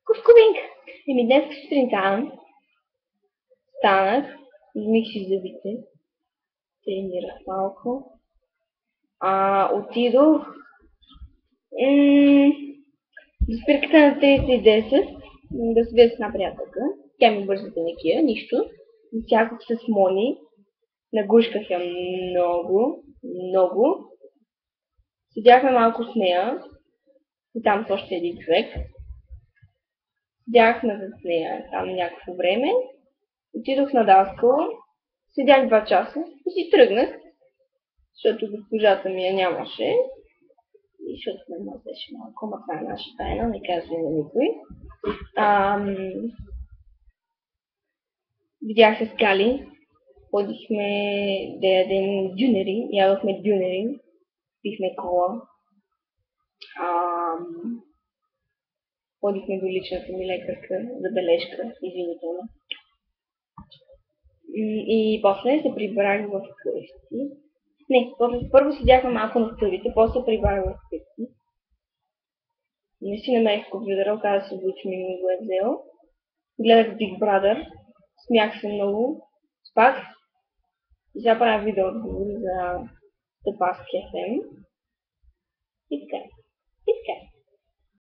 Кускубинг! Днес сутринта станах, измих си зъбите, тренирах малко, отидох до спирката на 3010 да седя с една приятелка. Тя ми бърза пеникия, нищо. Засякох с Мони, нагушках я много. Седяхме малко с нея, и там с още един човек. Седяхме с нея там някакво време. Отидох на Даскала, седях 2 часа и си тръгнах, защото госпожата ми я нямаше. И защото ме мазеше малко, ама това е наша тайна, не казвай на никой. Видях се с Кали, ходихме да ядем дюнери, ядохме дюнери, пихме кола. Ходихме до личната ми лекарка, забележка, извинително. И после се прибрах в къщи. Не, първо седяхме малко на стълбите, после се прибрах в къщи. Не си намерих компютъра, оказа се Буч ми го е взел. Гледах Big Brother, смях се много, спах и сега правя видео отговори за The Bask FM. И така.